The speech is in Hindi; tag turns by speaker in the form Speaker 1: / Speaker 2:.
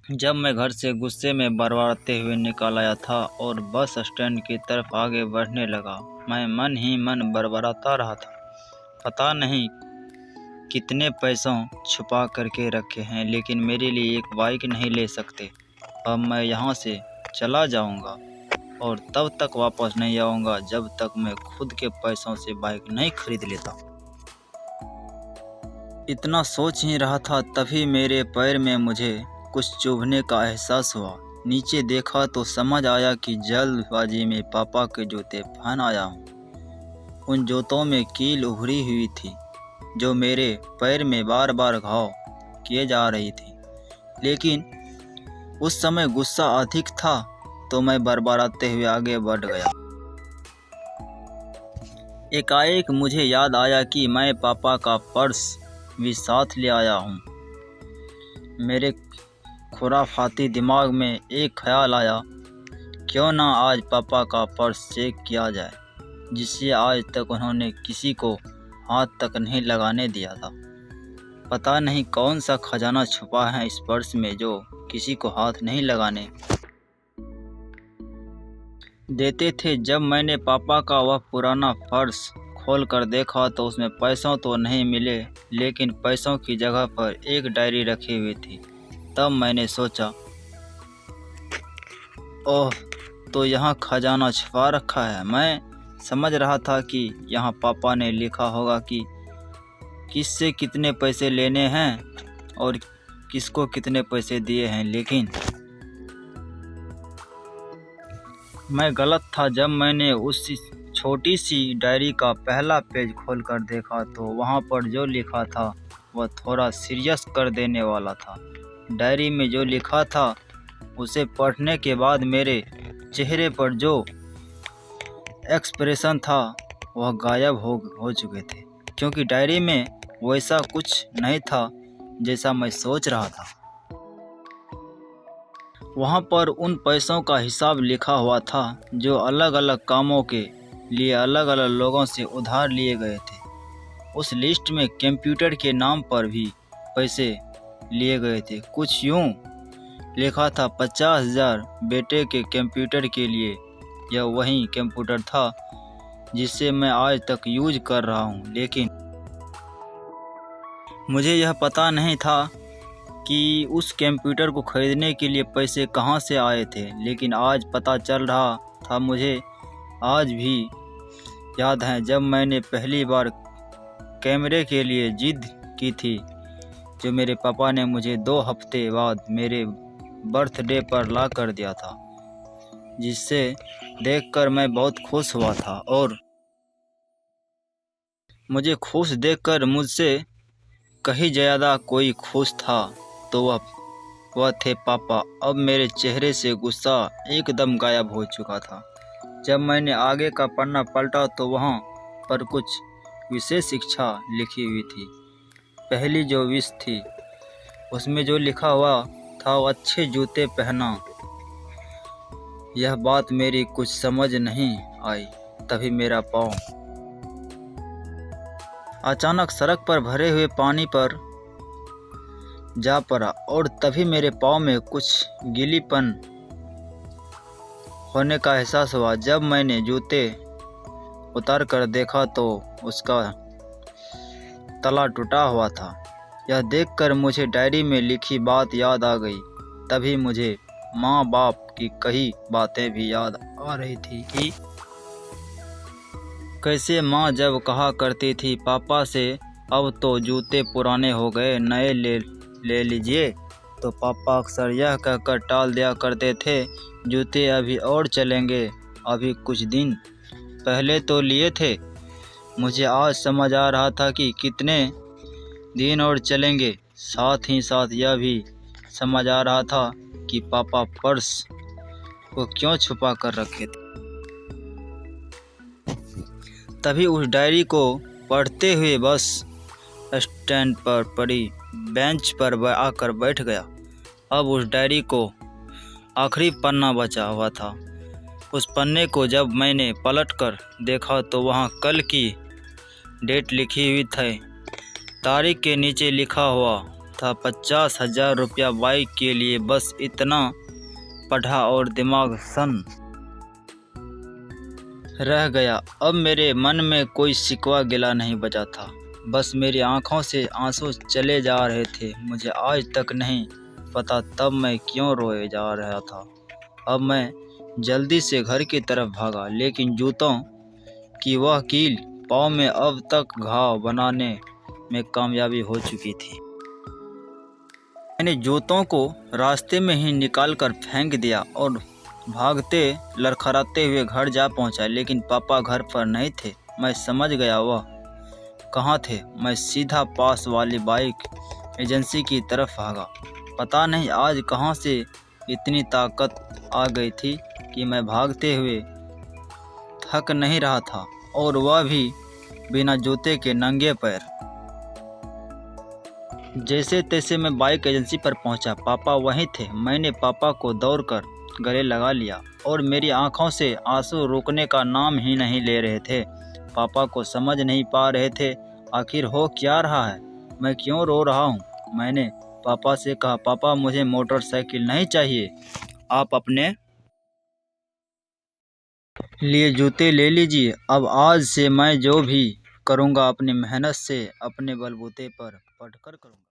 Speaker 1: जब मैं घर से गुस्से में बड़बड़ाते हुए निकल आया था और बस स्टैंड की तरफ आगे बढ़ने लगा, मैं मन ही मन बड़बड़ाता रहा था। पता नहीं कितने पैसों छुपा करके रखे हैं, लेकिन मेरे लिए एक बाइक नहीं ले सकते। अब मैं यहाँ से चला जाऊँगा और तब तक वापस नहीं आऊँगा जब तक मैं खुद के पैसों से बाइक नहीं खरीद लेता। इतना सोच ही रहा था, तभी मेरे पैर में मुझे कुछ चुभने का एहसास हुआ। नीचे देखा तो समझ आया कि जल्दबाजी में पापा के जूते पहन आया हूँ। उन जूतों में कील उभरी हुई थी जो मेरे पैर में बार बार घाव किए जा रही थी, लेकिन उस समय गुस्सा अधिक था तो मैं बड़बड़ाते हुए आगे बढ़ गया। एकाएक मुझे याद आया कि मैं पापा का पर्स भी साथ ले आया हूँ। मेरे खुराफाती दिमाग में एक ख्याल आया, क्यों ना आज पापा का पर्स चेक किया जाए, जिसे आज तक उन्होंने किसी को हाथ तक नहीं लगाने दिया था। पता नहीं कौन सा खजाना छुपा है इस पर्स में जो किसी को हाथ नहीं लगाने देते थे। जब मैंने पापा का वह पुराना पर्स खोल कर देखा तो उसमें पैसों तो नहीं मिले, लेकिन पैसों की जगह पर एक डायरी रखी हुई थी। तब मैंने सोचा, ओह, तो यहाँ खजाना छुपा रखा है। मैं समझ रहा था कि यहाँ पापा ने लिखा होगा कि किससे कितने पैसे लेने हैं और किसको कितने पैसे दिए हैं, लेकिन मैं गलत था। जब मैंने उस छोटी सी डायरी का पहला पेज खोलकर देखा तो वहाँ पर जो लिखा था वह थोड़ा सीरियस कर देने वाला था। डायरी में जो लिखा था उसे पढ़ने के बाद मेरे चेहरे पर जो एक्सप्रेशन था वह गायब हो चुके थे, क्योंकि डायरी में वैसा कुछ नहीं था जैसा मैं सोच रहा था। वहाँ पर उन पैसों का हिसाब लिखा हुआ था जो अलग अलग कामों के लिए अलग अलग लोगों से उधार लिए गए थे। उस लिस्ट में कंप्यूटर के नाम पर भी पैसे लिए गए थे। कुछ यूँ लिखा था, 50,000 बेटे के कंप्यूटर के लिए। यह वही कंप्यूटर था जिसे मैं आज तक यूज कर रहा हूँ, लेकिन मुझे यह पता नहीं था कि उस कंप्यूटर को खरीदने के लिए पैसे कहाँ से आए थे। लेकिन आज पता चल रहा था। मुझे आज भी याद है जब मैंने पहली बार कैमरे के लिए जिद की थी, जो मेरे पापा ने मुझे 2 हफ्ते बाद मेरे बर्थडे पर ला कर दिया था, जिसे देखकर मैं बहुत खुश हुआ था। और मुझे खुश देखकर मुझसे कहीं ज़्यादा कोई खुश था तो वह थे पापा। अब मेरे चेहरे से गुस्सा एकदम गायब हो चुका था। जब मैंने आगे का पन्ना पलटा तो वहाँ पर कुछ विशेष शिक्षा लिखी हुई थी। पहली जो विश थी उसमें जो लिखा हुआ था, वो अच्छे जूते पहना। यह बात मेरी कुछ समझ नहीं आई। तभी मेरा पाँव अचानक सड़क पर भरे हुए पानी पर जा पड़ा और तभी मेरे पाँव में कुछ गीलीपन होने का एहसास हुआ। जब मैंने जूते उतार कर देखा तो उसका तला टूटा हुआ था। यह देखकर मुझे डायरी में लिखी बात याद आ गई। तभी मुझे माँ बाप की कई बातें भी याद आ रही थी कि कैसे माँ जब कहा करती थी पापा से, अब तो जूते पुराने हो गए, नए ले लीजिए, तो पापा अक्सर यह कहकर टाल दिया करते थे, जूते अभी और चलेंगे, अभी कुछ दिन पहले तो लिए थे। मुझे आज समझ आ रहा था कि कितने दिन और चलेंगे। साथ ही साथ यह भी समझ आ रहा था कि पापा पर्स को क्यों छुपा कर रखे थे। तभी उस डायरी को पढ़ते हुए बस स्टैंड पर पड़ी बेंच पर आकर बैठ गया। अब उस डायरी को आखिरी पन्ना बचा हुआ था। उस पन्ने को जब मैंने पलटकर देखा तो वहाँ कल की डेट लिखी हुई थी। तारीख के नीचे लिखा हुआ था 50,000 रुपया बाइक के लिए। बस इतना पढ़ा और दिमाग सन रह गया। अब मेरे मन में कोई शिकवा गिला नहीं बचा था, बस मेरी आंखों से आंसू चले जा रहे थे। मुझे आज तक नहीं पता तब मैं क्यों रोए जा रहा था। अब मैं जल्दी से घर की तरफ भागा, लेकिन जूतों की वह कील पाँव में अब तक घाव बनाने में कामयाबी हो चुकी थी। मैंने जूतों को रास्ते में ही निकाल कर फेंक दिया और भागते लड़खड़ाते हुए घर जा पहुंचा, लेकिन पापा घर पर नहीं थे। मैं समझ गया वह कहाँ थे। मैं सीधा पास वाली बाइक एजेंसी की तरफ भागा। पता नहीं आज कहाँ से इतनी ताकत आ गई थी कि मैं भागते हुए थक नहीं रहा था, और वह भी बिना जूते के नंगे पैर। जैसे तैसे मैं बाइक एजेंसी पर पहुंचा। पापा वहीं थे। मैंने पापा को दौड़कर गले लगा लिया और मेरी आंखों से आंसू रुकने का नाम ही नहीं ले रहे थे। पापा को समझ नहीं पा रहे थे आखिर हो क्या रहा है, मैं क्यों रो रहा हूँ। मैंने पापा से कहा, पापा मुझे मोटरसाइकिल नहीं चाहिए, आप अपने लिए जूते ले लीजिए। अब आज से मैं जो भी करूँगा अपनी मेहनत से अपने बलबूते पर पढ़कर करूँगा।